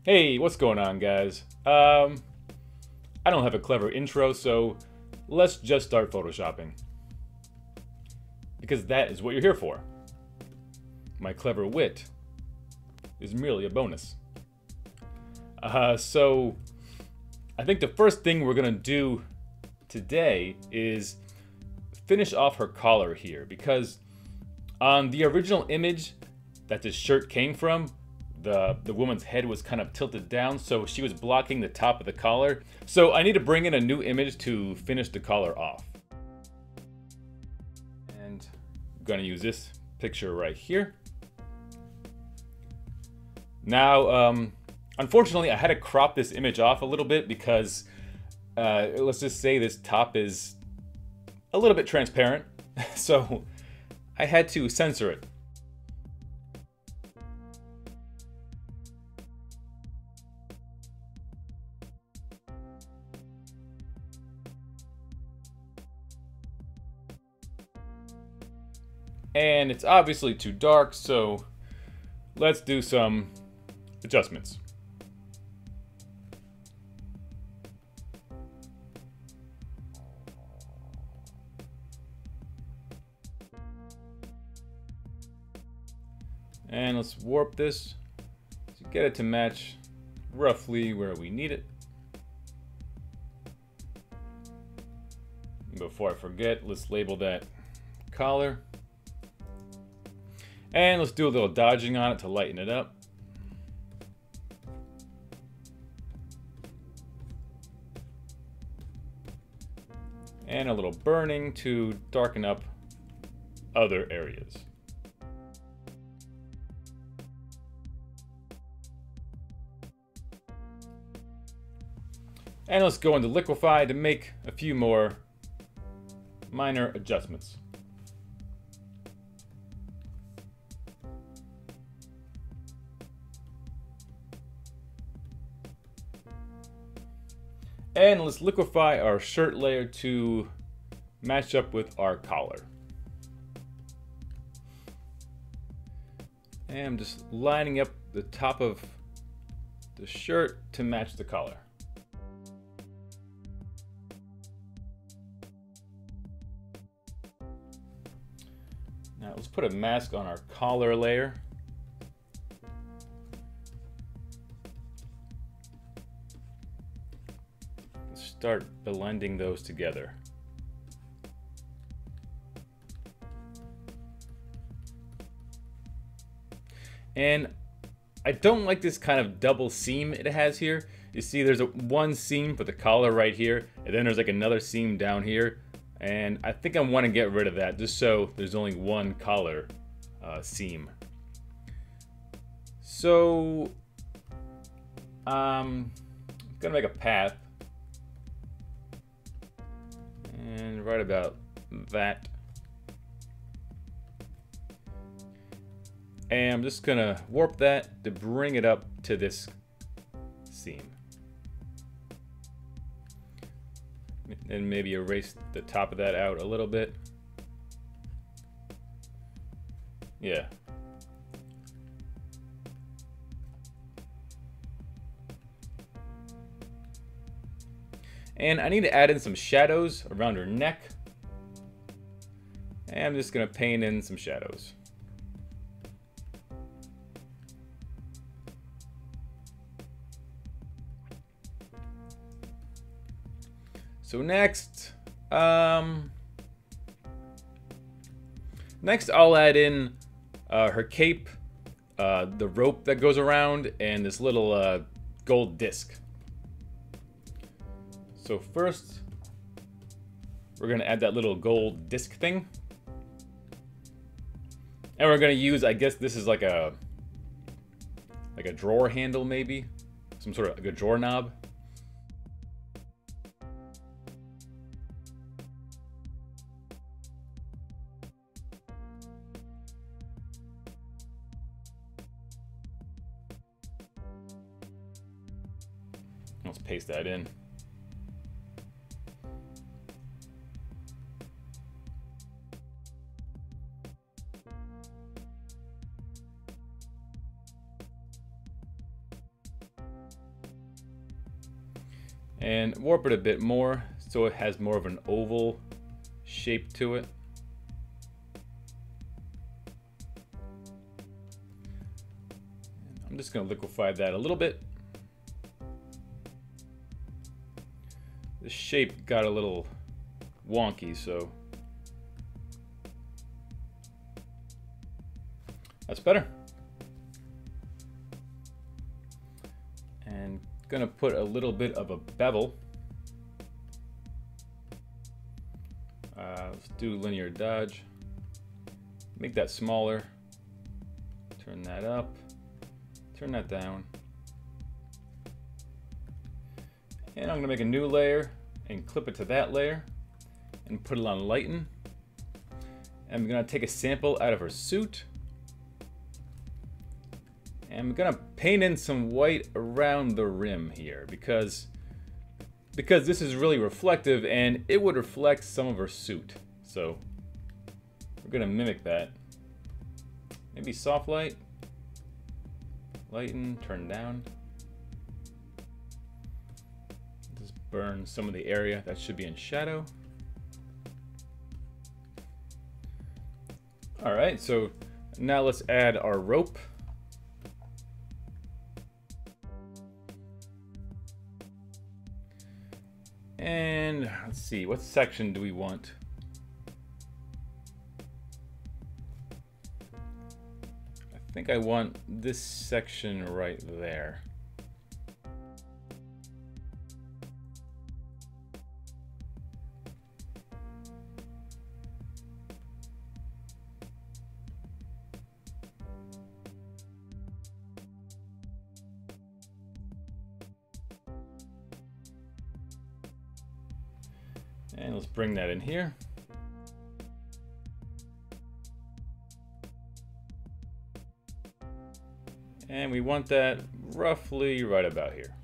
Hey, what's going on, guys? I don't have a clever intro, so let's just start photoshopping. Because that is what you're here for. My clever wit is merely a bonus. So I think the first thing we're gonna do today is finish off her collar here, because on the original image that this shirt came from, the woman's head was kind of tilted down, so she was blocking the top of the collar. So I need to bring in a new image to finish the collar off. And I'm gonna use this picture right here. Now, unfortunately, I had to crop this image off a little bit because let's just say this top is a little bit transparent, so I had to censor it. And it's obviously too dark, so let's do some adjustments. And let's warp this to get it to match roughly where we need it. Before I forget, let's label that collar. And let's do a little dodging on it to lighten it up. And a little burning to darken up other areas. And let's go into liquify to make a few more minor adjustments. And let's liquefy our shirt layer to match up with our collar. And I'm just lining up the top of the shirt to match the collar. Now let's put a mask on our collar layer. Start blending those together. And I don't like this kind of double seam it has here. You see there's one seam for the collar right here, and then there's like another seam down here. And I think I want to get rid of that just so there's only one collar seam. So I'm gonna make a path. And right about that. And I'm just gonna warp that to bring it up to this seam. And maybe erase the top of that out a little bit. Yeah. And I need to add in some shadows around her neck. And I'm just gonna paint in some shadows. So next I'll add in her cape, the rope that goes around, and this little gold disc. So first, we're gonna add that little gold disc thing. And we're gonna use, I guess this is like a drawer handle maybe? Some sort of like a drawer knob. Let's paste that in. and warp it a bit more so it has more of an oval shape to it. I'm just going to liquefy that a little bit. The shape got a little wonky, so that's better. And gonna put a little bit of a bevel. Let's do linear dodge. Make that smaller. Turn that up. Turn that down. And I'm gonna make a new layer and clip it to that layer and put it on lighten. And I'm gonna take a sample out of her suit. And I'm gonna paint in some white around the rim here because this is really reflective and it would reflect some of her suit. So we're gonna mimic that. Maybe soft light, lighten, turn down. Just burn some of the area that should be in shadow. All right, so now let's add our rope. And let's see, what section do we want? I think I want this section right there. And let's bring that in here. And we want that roughly right about here.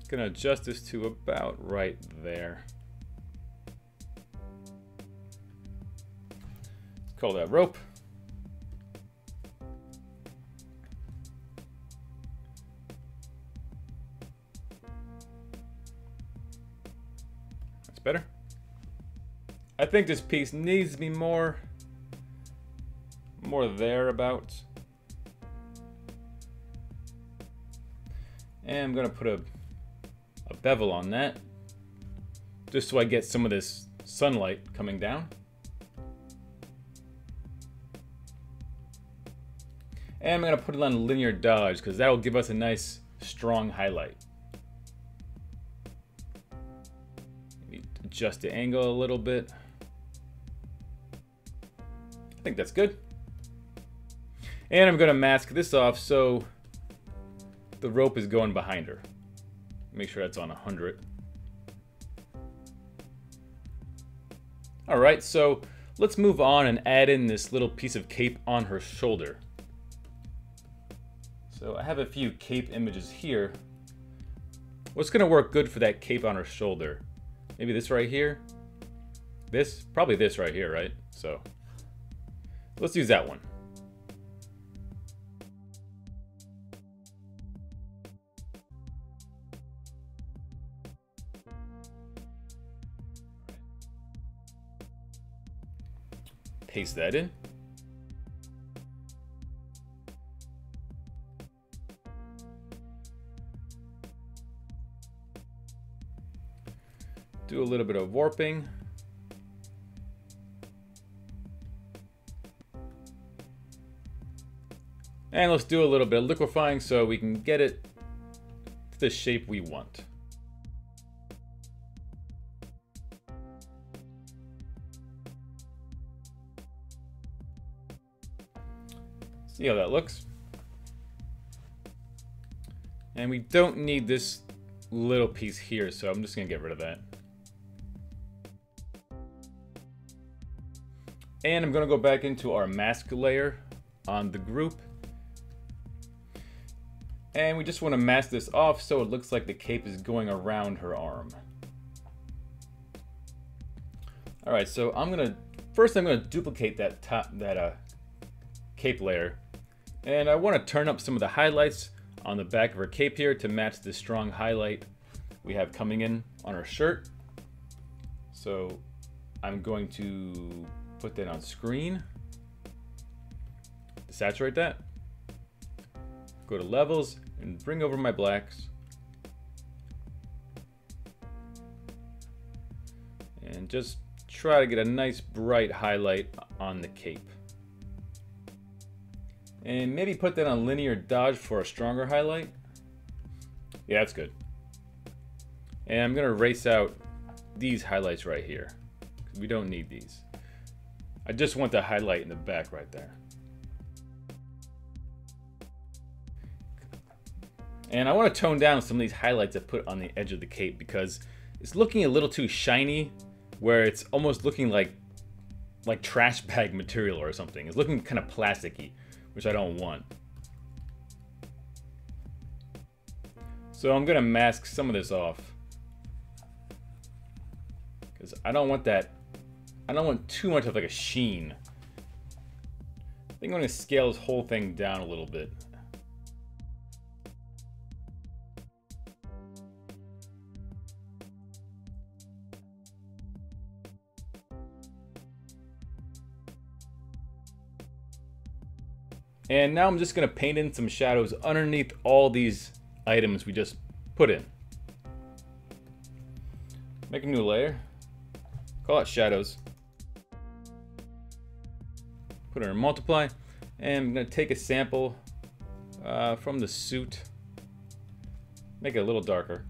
Gonna adjust this to about right there. Let's call that rope. Better. I think this piece needs to be more thereabouts. And I'm gonna put a bevel on that just so I get some of this sunlight coming down. And I'm gonna put it on linear dodge because that will give us a nice strong highlight. Adjust the angle a little bit. I think that's good. And I'm going to mask this off so the rope is going behind her. Make sure that's on 100. All right, so let's move on and add in this little piece of cape on her shoulder. So I have a few cape images here. What's going to work good for that cape on her shoulder? Maybe this right here. This? Probably this right here, right? So let's use that one. Paste that in. Do a little bit of warping. And let's do a little bit of liquefying so we can get it to the shape we want. See how that looks. And we don't need this little piece here, so I'm just gonna get rid of that. And I'm gonna go back into our mask layer on the group. And we just wanna mask this off so it looks like the cape is going around her arm. All right, so first I'm gonna duplicate that cape layer. And I wanna turn up some of the highlights on the back of her cape here to match the strong highlight we have coming in on her shirt. So I'm going to put that on screen, saturate that, go to levels and bring over my blacks. And just try to get a nice bright highlight on the cape. And maybe put that on linear dodge for a stronger highlight. Yeah, that's good. And I'm gonna erase out these highlights right here. We don't need these. I just want the highlight in the back right there. And I want to tone down some of these highlights I put on the edge of the cape because it's looking a little too shiny, where it's almost looking like trash bag material or something. It's looking kind of plasticky, which I don't want. So I'm gonna mask some of this off because I don't want that. I don't want too much of like a sheen. I think I'm gonna scale this whole thing down a little bit. And now I'm just gonna paint in some shadows underneath all these items we just put in. Make a new layer, call it shadows. Put it in multiply, and I'm gonna take a sample from the suit, make it a little darker.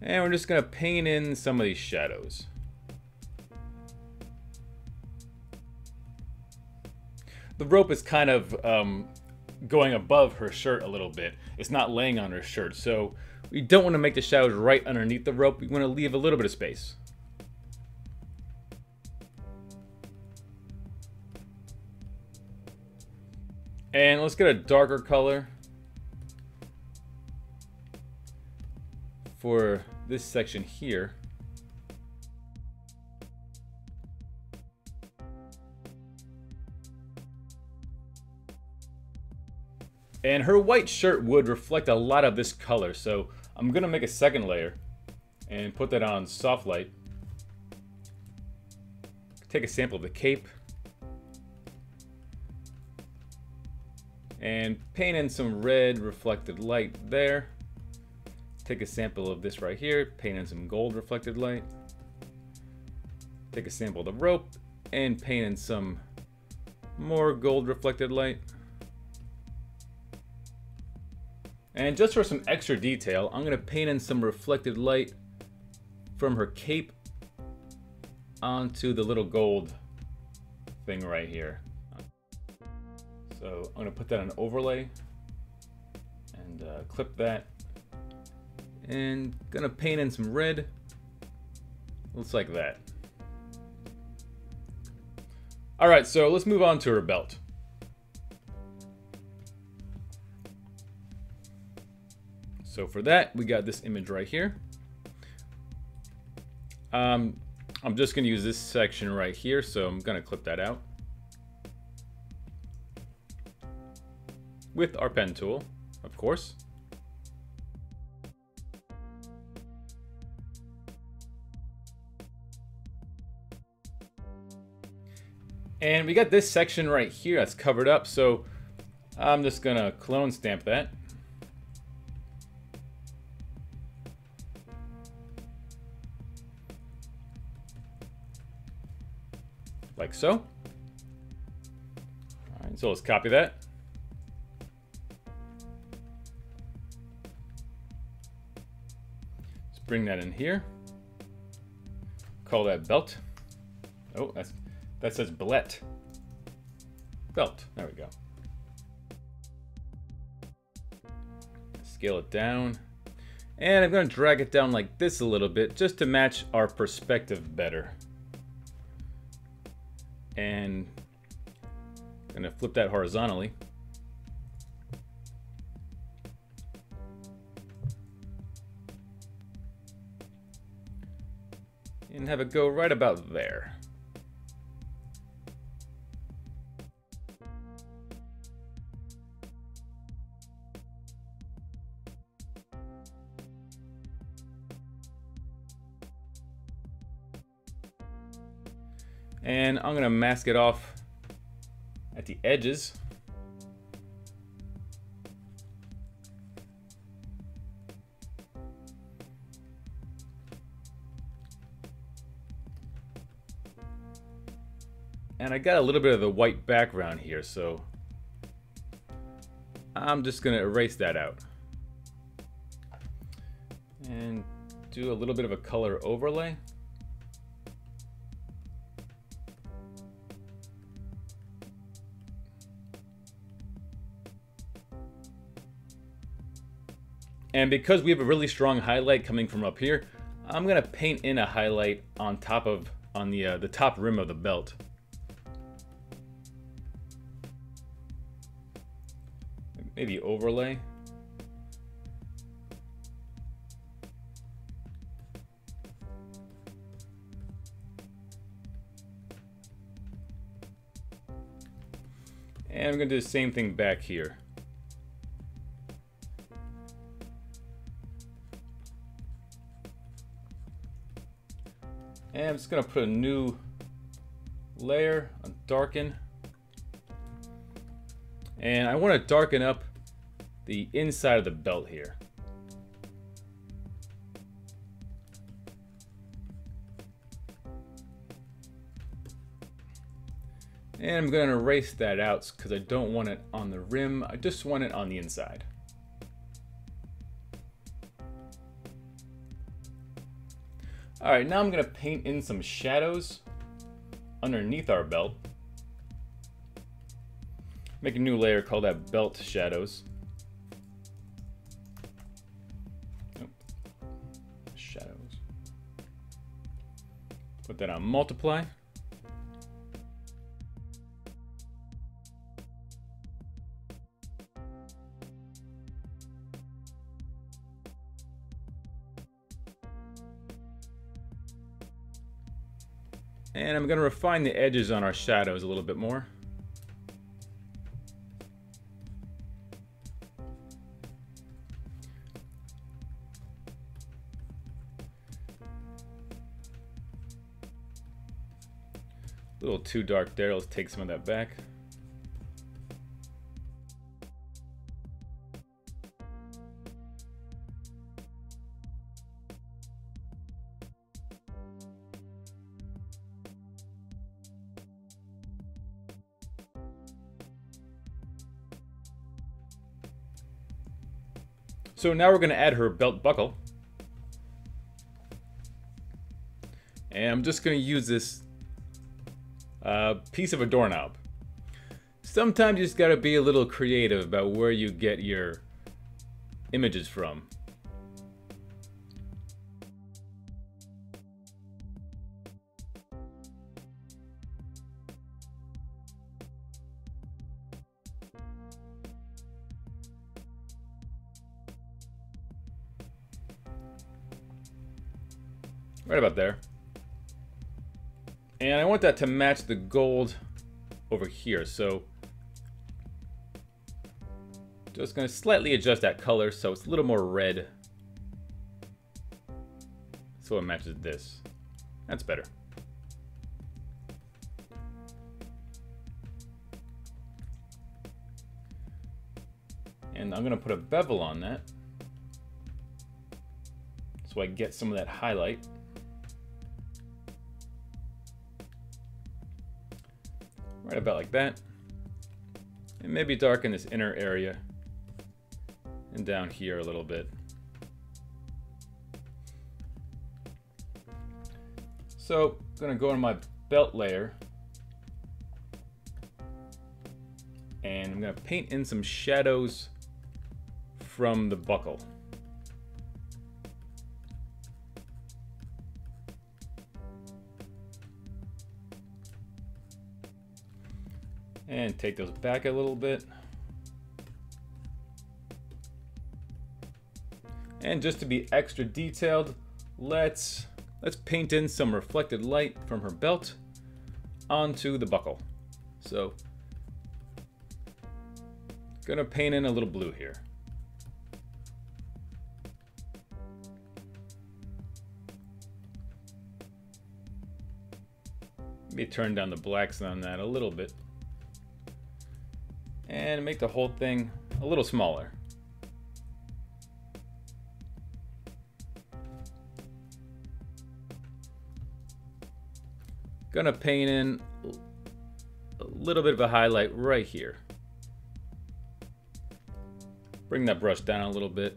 And we're just gonna paint in some of these shadows. The rope is kind of going above her shirt a little bit. It's not laying on her shirt, so we don't want to make the shadows right underneath the rope. We want to leave a little bit of space. And let's get a darker color for this section here. And her white shirt would reflect a lot of this color, so I'm gonna make a second layer and put that on soft light. Take a sample of the cape and paint in some red reflected light there. Take a sample of this right here, paint in some gold reflected light. Take a sample of the rope and paint in some more gold reflected light. And just for some extra detail, I'm gonna paint in some reflected light from her cape onto the little gold thing right here. So I'm gonna put that on overlay and clip that. And gonna paint in some red. Looks like that. All right, so let's move on to her belt. So for that, we got this image right here. I'm just gonna use this section right here, so I'm gonna clip that out with our pen tool, of course. And we got this section right here that's covered up, so I'm just gonna clone stamp that. Like so. All right, so let's copy that. Let's bring that in here. Call that belt. Oh, that says billet. Belt. There we go. Scale it down. And I'm going to drag it down like this a little bit just to match our perspective better. And I'm gonna flip that horizontally. And have it go right about there. And I'm gonna mask it off at the edges. And I got a little bit of the white background here, so I'm just gonna erase that out. And do a little bit of a color overlay. And because we have a really strong highlight coming from up here, I'm gonna paint in a highlight on the top rim of the belt. Maybe overlay. And I'm gonna do the same thing back here. And I'm just gonna put a new layer on darken. And I want to darken up the inside of the belt here. And I'm going to erase that out because I don't want it on the rim. I just want it on the inside. Alright, now I'm going to paint in some shadows underneath our belt. Make a new layer, call that belt shadows. Shadows. Put that on multiply. And I'm going to refine the edges on our shadows a little bit more. A little too dark there, let's take some of that back. So now we're going to add her belt buckle. And I'm just going to use this piece of a doorknob. Sometimes you just got to be a little creative about where you get your images from. Right about there. And I want that to match the gold over here, so just going to slightly adjust that color so it's a little more red, so it matches this. That's better. And I'm going to put a bevel on that so I get some of that highlight. Right about like that. And maybe darken this inner area and down here a little bit. So I'm gonna go on my belt layer and I'm gonna paint in some shadows from the buckle. And take those back a little bit. And just to be extra detailed, let's paint in some reflected light from her belt onto the buckle. So, gonna paint in a little blue here. Maybe turn down the blacks on that a little bit. And make the whole thing a little smaller. Gonna paint in a little bit of a highlight right here. Bring that brush down a little bit.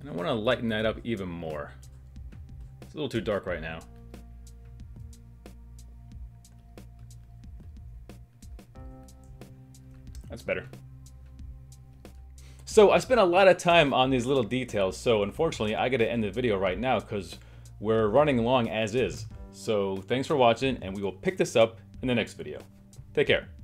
And I want to lighten that up even more. It's a little too dark right now. That's better. So I spent a lot of time on these little details, so unfortunately I gotta end the video right now because we're running long as is. So thanks for watching, and we will pick this up in the next video. Take care.